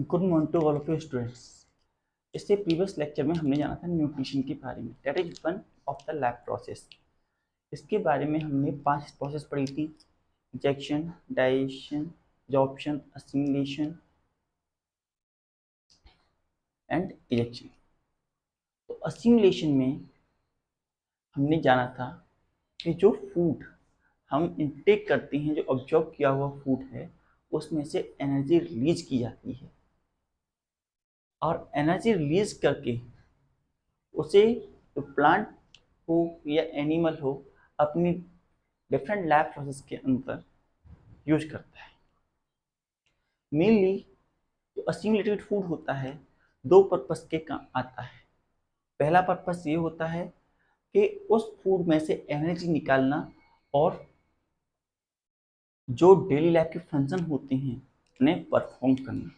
Good morning to all of you students. इससे previous lecture में हमने जाना था न्यूट्रिशन के बारे में, that is one of the life process. इसके बारे में हमने 5 प्रोसेस पढ़ी थी: ingestion, digestion, absorption, assimilation and egestion. तो असिमिलेशन में हमने जाना था कि जो फूड हम इंटेक करते हैं, जो ऑब्जॉर्व किया हुआ फूड है, उसमें से एनर्जी रिलीज की जाती है और एनर्जी रिलीज करके उसे तो प्लांट हो या एनिमल हो अपनी डिफरेंट लैब प्रोसेस के अंदर यूज करता है। मेनली जो असिमिलेटेड फूड होता है, 2 पर्पस के काम आता है। पहला पर्पस ये होता है कि उस फूड में से एनर्जी निकालना और जो डेली लाइफ के फंक्शन होते हैं उन्हें परफॉर्म करना।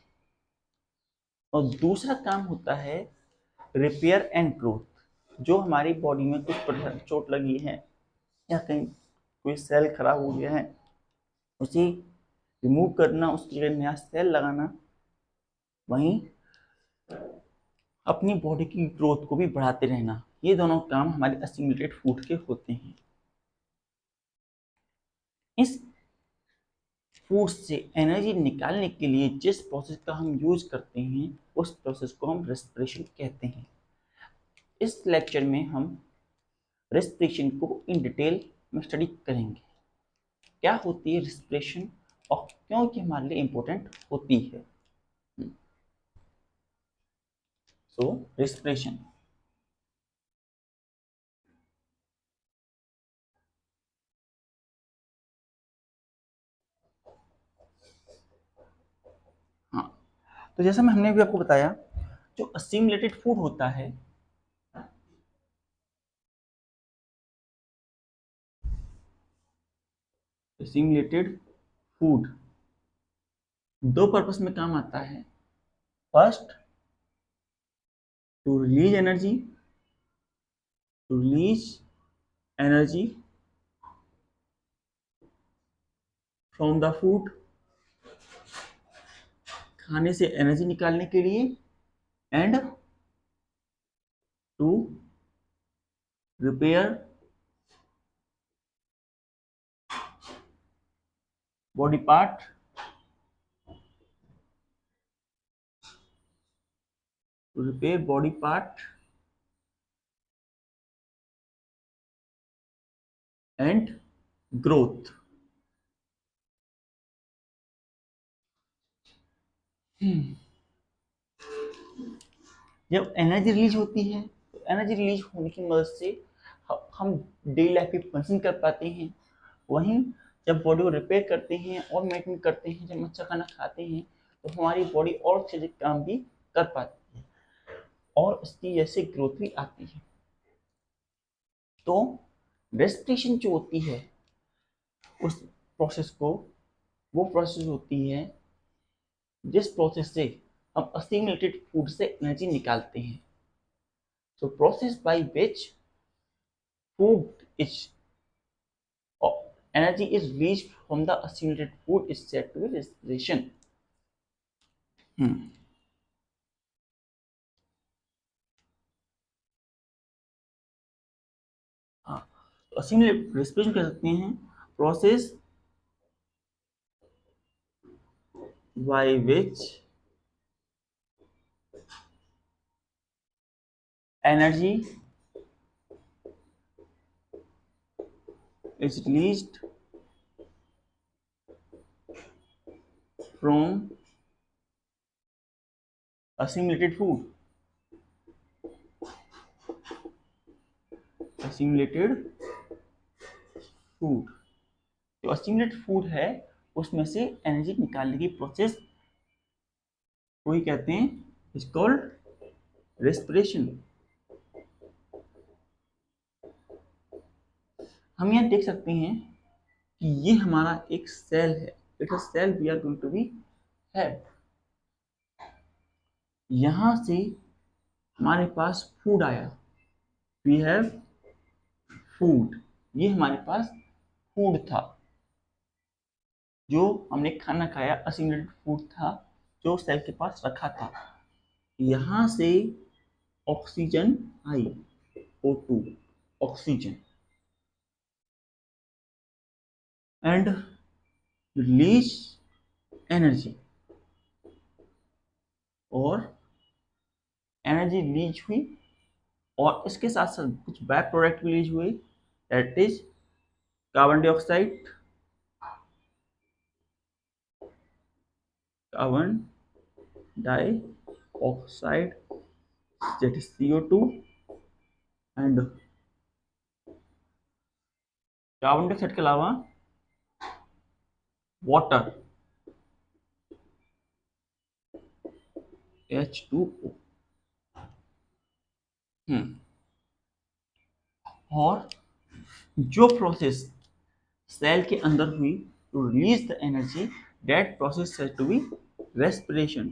और दूसरा काम होता है रिपेयर एंड ग्रोथ। जो हमारी बॉडी में कुछ चोट लगी है या कहीं कोई सेल खराब हो गया है, उसे रिमूव करना, उसकी जगह नया सेल लगाना, वहीं अपनी बॉडी की ग्रोथ को भी बढ़ाते रहना। ये दोनों काम हमारे असिमिलेटेड फूड के होते हैं। इस फूड से एनर्जी निकालने के लिए जिस प्रोसेस का हम यूज करते हैं, उस प्रोसेस को हम रेस्पिरेशन कहते हैं। इस लेक्चर में हम रेस्पिरेशन को इन डिटेल में स्टडी करेंगे। क्या होती है रेस्पिरेशन और क्यों ये हमारे लिए इम्पोर्टेंट होती है। सो रेस्पिरेशन, हाँ, तो जैसा मैं हमने भी आपको बताया, जो असिमिलेटेड फूड होता है, असिमिलेटेड फूड 2 पर्पस में काम आता है। First, to release energy, to release energy from the food, खाने से एनर्जी निकालने के लिए, and to repair body part, to repair body part and growth. जब एनर्जी रिलीज होती है, तो एनर्जी रिलीज होने की मदद से हम डेली लाइफ में फंक्शन कर पाते हैं। वहीं जब बॉडी को रिपेयर करते हैं और मेंटेन करते हैं, जब अच्छा खाना खाते हैं, तो हमारी बॉडी और अच्छे से काम भी कर पाती है और उसकी जैसे ग्रोथ भी आती है। तो रेस्पिरेशन जो होती है, उस प्रोसेस को, वो प्रोसेस होती है जिस प्रोसेस से हम असिमिलेटेड फूड से एनर्जी निकालते हैं। So process by which food is energy is released from the assimilated food is said to be respiration. हाँ, तो असिमिलेट रेस्पिरेशन कह सकते हैं process by which energy is released from assimilated food, assimilated food। जो assimilated food है, उसमें से एनर्जी निकालने की प्रोसेस को ही कहते हैं, इज कॉल्ड रेस्पिरेशन। हम यहाँ देख सकते हैं कि ये हमारा एक सेल है। It is cell we are going to be have. यहां से हमारे पास फूड आया, वी हैव फूड। ये हमारे पास फूड था, जो हमने खाना खाया, असिमिलेटेड फूड था। जो सेल के पास रखा था, यहां से oxygen I, O2 oxygen, and release energy, और एनर्जी रिलीज हुई और इसके साथ साथ कुछ बैक प्रोडक्ट रिलीज हुए, that is carbon dioxide, carbon dioxide that is CO2, and carbon dioxide के अलावा वाटर, H2O। और जो प्रोसेस सेल के अंदर हुई to release the energy, that process has to be respiration,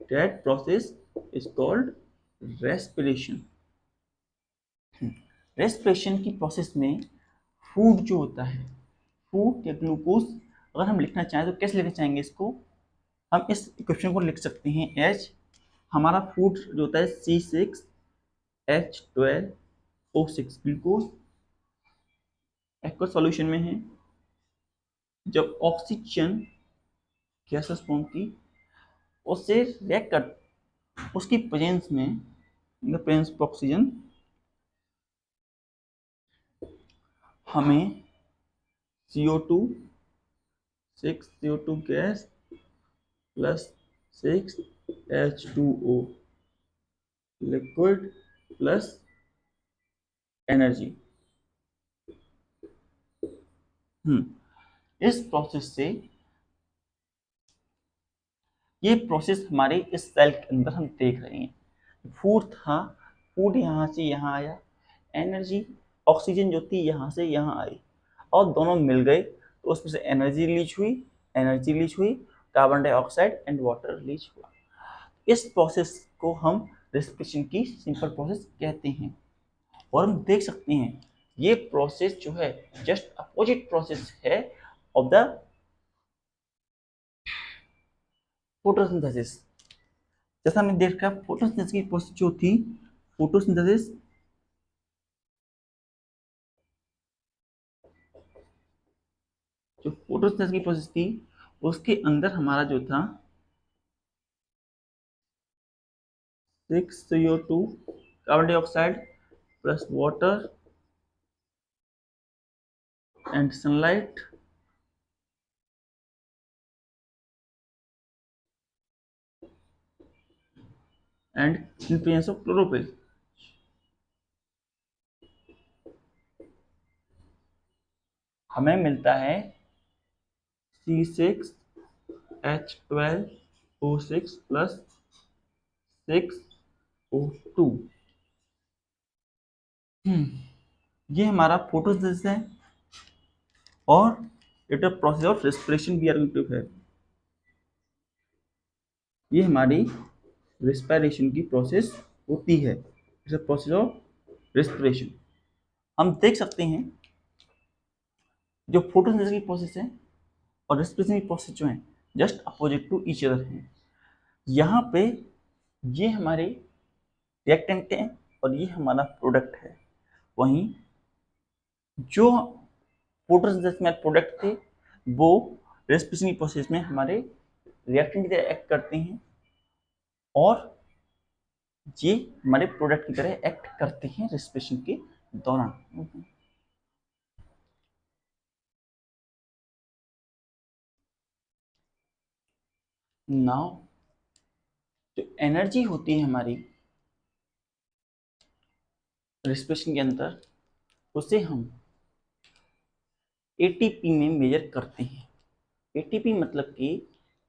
that process is called respiration. Respiration की process में food जो होता है, फूड या ग्लूकोज, अगर हम लिखना चाहें तो कैसे लिखना चाहेंगे इसको, हम इस इक्वेशन को लिख सकते हैं एच, हमारा फूड जो होता है C6H12O6 ग्लूकोज, एक्वस सॉल्यूशन में है। जब ऑक्सीजन गैसेस फॉर्म की, उससे रिएक्ट कर, उसकी प्रेजेंस में, in the presence of oxygen, हमें CO2 6 CO2 gas plus 6H2O liquid plus energy, इस प्रोसेस से, ये प्रोसेस हमारे इस सेल के अंदर हम देख रहे हैं। फूड था, फूड यहाँ से यहाँ आया, एनर्जी ऑक्सीजन जो थी यहाँ से यहाँ आई, और दोनों मिल गए तो उसमें से एनर्जी रिलीज हुई, carbon dioxide and water release हुआ। इस प्रोसेस को हम रेस्पिरेशन की सिंपल प्रोसेस कहते हैं। और हम देख सकते हैं ये प्रोसेस जो है जस्ट अपोजिट प्रोसेस है ऑफ द फोटोसिंथेसिस। जैसा हमने देखा फोटोसिंथेसिस की प्रोसेस जो थी, फोटोसिंथेसिस जो फोटोसिंथेसिस की प्रोसेस थी, उसके अंदर हमारा जो था 6CO2 carbon dioxide plus water and sunlight, and in presence of chlorophyll, हमें मिलता है C6H12O6 प्लस 6O2। ये हमारा फोटोसिंथेसिस है, और it a process of respiration we are going to है। ये हमारी रेस्पिरेशन की प्रोसेस होती है, it's a process of respiration. हम देख सकते हैं जो फोटोसिंथेसिस की प्रोसेस है और रेस्पिरेशन की प्रोसेस जो है just opposite to each other है। यहाँ पे ये हमारे रिएक्टेंट हैं और ये हमारा प्रोडक्ट है। वहीं जो फोटोसिंथेसिस में प्रोडक्ट थे वो रेस्पिरेशन की प्रोसेस में हमारे रिएक्टेंट की तरह एक्ट करते हैं, और ये हमारे प्रोडक्ट की तरह एक्ट करते हैं रेस्पिरेशन के दौरान। नाउ जो एनर्जी होती है हमारी रेस्पिरेशन के अंदर, उसे हम एटीपी में मेजर करते हैं। एटीपी मतलब कि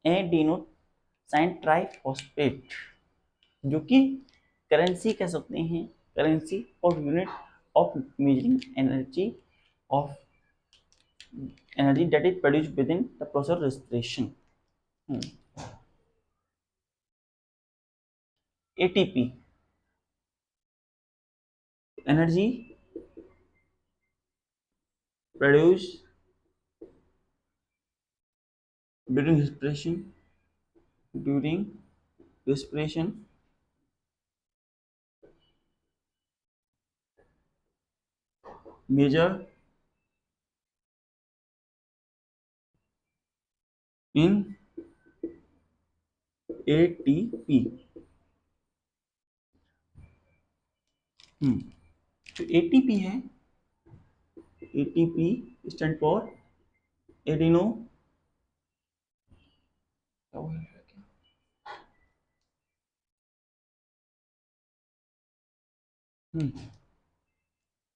एडेनोसाइन ट्राइफॉस्फेट, जो कि करेंसी कह सकते हैं, करेंसी और unit of measuring of energy that is produced with in the process of respiration. ATP energy produce during respiration during respiration measure in ATP। जो ATP है, ATP stand for adeno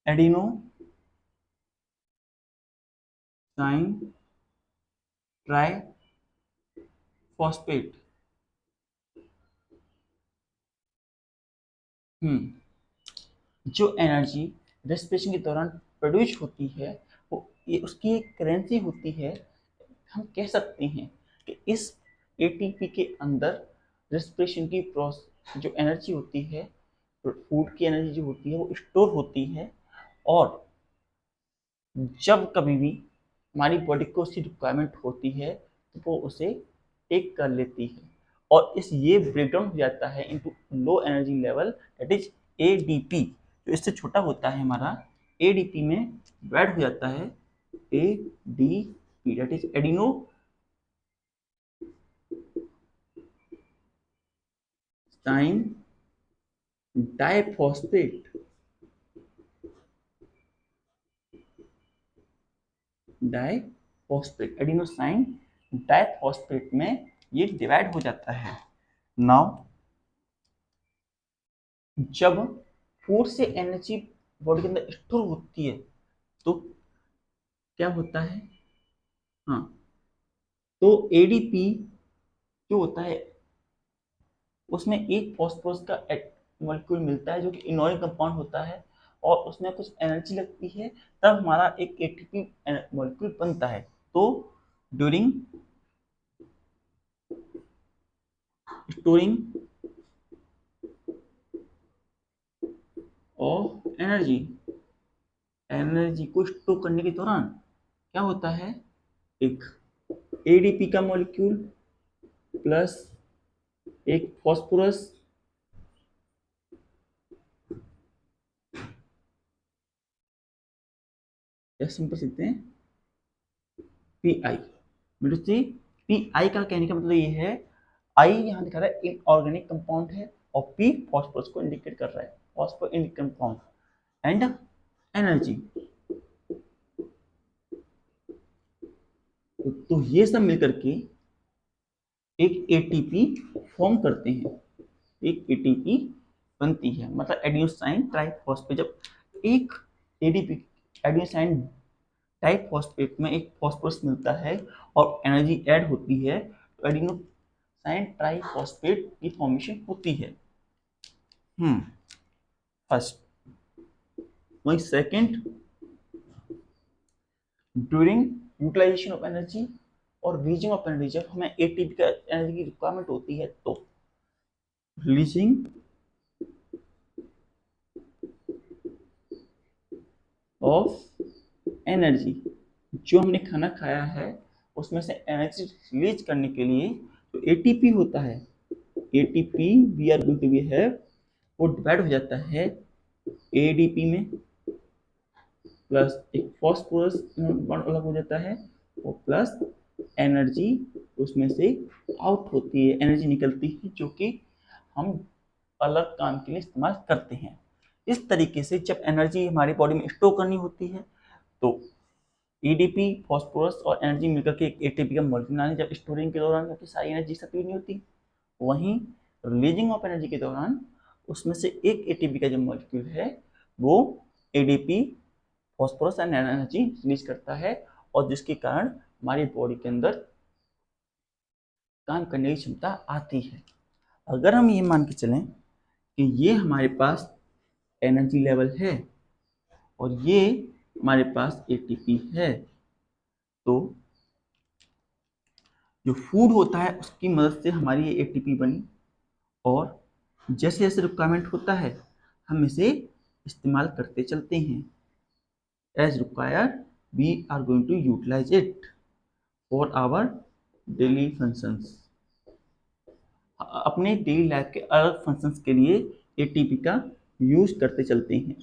adenosine triphosphate. जो energy respiration के दौरान produce होती है वो ये उसकी एक करेंसी होती है। हम कह सकते हैं कि इस एटीपी के अंदर रेस्पिरेशन की प्रोसेस जो एनर्जी होती है, फूड की एनर्जी जो होती है वो स्टोर होती है, और जब कभी भी हमारी बॉडी को उसकी रिक्वायरमेंट होती है तो वो उसे टेक कर लेती है, और इस ये ब्रेकडाउन हो जाता है into low energy level, that is ADP. जो इससे छोटा होता है हमारा एडीपी में डिवाइड हो जाता है ADP, that is adenosine diphosphate. Diphosphate adenosine diphosphate में ये डिवाइड हो जाता है। नाउ जब फूड से एनर्जी बॉडी के अंदर स्टोर होती है तो क्या होता है, हाँ, तो एडीपी जो होता है उसमें एक फॉस्फोरस का मॉलिक्यूल मिलता है जो कि इनऑर्गेनिक कंपाउंड होता है, और उसमें कुछ एनर्जी लगती है, तब हमारा एक एटीपी मॉलिक्यूल बनता है। तो during storing of energy, energy को स्टोर करने के दौरान क्या होता है, एक एडीपी का मॉलिक्यूल प्लस एक फॉस्फोरस या सिंपल लिखते हैं P I. Media P I का कहने का मतलब ये है, आई यहाँ दिखा रहा है इनऑर्गेनिक कंपाउंड है, और पी फॉस्फोरस को इंडिकेट कर रहा है, फॉस्फोइनिक कंपाउंड एंड एनर्जी। तो ये सब मिलकर के एक एटीपी फॉर्म करते हैं, एक एटीपी बनती है, मतलब एडिनोसाइन ट्राइफॉस्फेट। जब एक एडीपी एडिनोसाइन डाइफॉस्फेट में एक फॉस्फोरस मिलता है और एनर्जी ऐड होती है तो एडिनोसाइन ट्राइफॉस्फेट की फॉर्मेशन होती है। फर्स्ट। वही second, during utilization of energy और रिलीजिंग ऑफ एनर्जी, जब हमें एटीपी का एनर्जी की रिक्वायरमेंट होती है तो रिलीजिंग ऑफ एनर्जी, जो हमने खाना खाया है उसमें से एनर्जी रिलीज करने के लिए जो एटीपी होता है, ATP we are going to be है वो डिवाइड हो जाता है एडीपी में, प्लस एक फॉस्फोरस अलग हो जाता है, और प्लस एनर्जी उसमें से आउट होती है, एनर्जी निकलती है जो कि हम अलग काम के लिए इस्तेमाल करते हैं। इस तरीके से जब एनर्जी हमारी बॉडी में स्टोर करनी होती है तो ईडीपी फॉस्फोरस और एनर्जी मिलकर के एक एटीपी का मॉलिक्यूल बनाने, जब स्टोरिंग के दौरान क्योंकि सारी एनर्जी सकती नहीं होती, वहीं रिलीजिंग ऑफ एनर्जी के दौरान उसमें से एक एटीपी का जो मॉलिक्यूल है वो ADP phosphorus and energy release करता है, और जिसके कारण हमारी बॉडी के अंदर काम करने की क्षमता आती है। अगर हम ये मान के चलें कि ये हमारे पास एनर्जी लेवल है और ये हमारे पास एटीपी है, तो जो फूड होता है उसकी मदद से हमारी ये एटीपी बनी, और जैसे जैसे रिक्वायरमेंट होता है हम इसे इस्तेमाल करते चलते हैं। As required we are going to utilize it for our daily functions. अपने डेली लाइफ के अलग फंक्शंस के लिए एटीपी का यूज करते चलते हैं।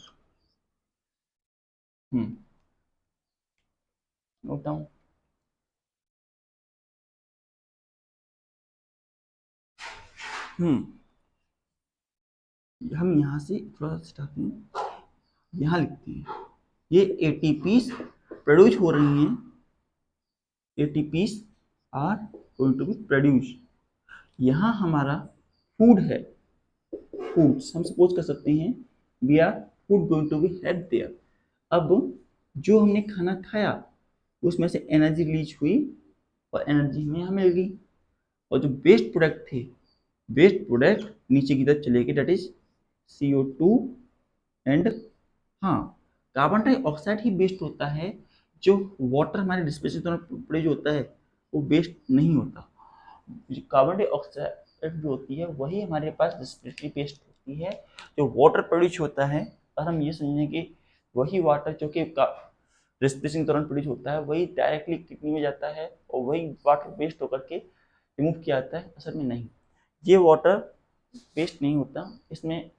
Note down. हम यहाँ से थोड़ा सा स्टार्टिंग यहाँ लिखते हैं, ये एटीपीज प्रोड्यूस हो रही हैं, ATPs are going to be produce. यहाँ हमारा फूड है, फूड्स हम सपोज कर सकते हैं we are food going to be have there. अब जो हमने खाना खाया उसमें से एनर्जी रिलीज हुई और एनर्जी हमें यहाँ मिल गई, और जो वेस्ट प्रोडक्ट थे, वेस्ट प्रोडक्ट नीचे की तरफ चले गए, डेट इज CO2 एंड, हाँ, कार्बन डाइऑक्साइड ही वेस्ट होता है, जो वाटर हमारे रिस्पिरेशन के दौरान प्रोड्यूस होता है वो वेस्ट नहीं होता। जो कार्बन डाइऑक्साइड जो होती है वही हमारे पास रिस्पिरेटरी वेस्ट होती है, जो वाटर प्रोड्यूस होता है। और हम ये समझें कि वही वाटर जो कि रिस्पिरेशन के दौरान प्रोड्यूस होता है वही डायरेक्टली किडनी में जाता है और वही वाटर वेस्ट होकर के रिमूव किया जाता है, असल में नहीं, ये वाटर वेस्ट नहीं होता इसमें।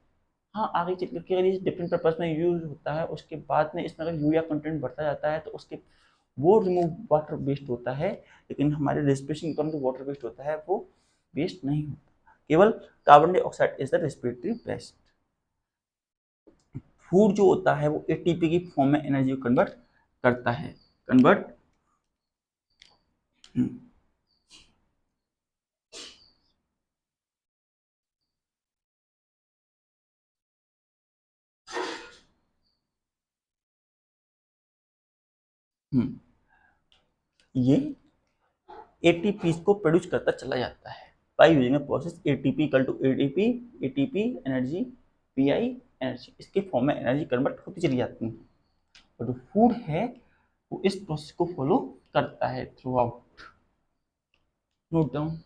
हाँ, आगे चल करके अगर ये डिफरेंट पर्पज में यूज होता है उसके बाद में इसमें अगर यूरिया कंटेंट बढ़ता जाता है तो उसके वो रिमूव वाटर वेस्ट होता है, लेकिन हमारे रेस्पिरेशन के दौरान जो वाटर वेस्ट होता है वो वेस्ट नहीं होता। केवल carbon dioxide is the respiratory waste. Food जो होता है वो एटीपी की फॉर्म में एनर्जी को कन्वर्ट करता है, कन्वर्ट। ये एटीपी को प्रोड्यूस करता चला जाता है by using a process ATP equal to ATP, ATP energy, P I energy, इसके फॉर्म में एनर्जी कन्वर्ट होती चली जाती है। और जो फूड है वो इस प्रोसेस को फॉलो करता है थ्रू आउट। Note down.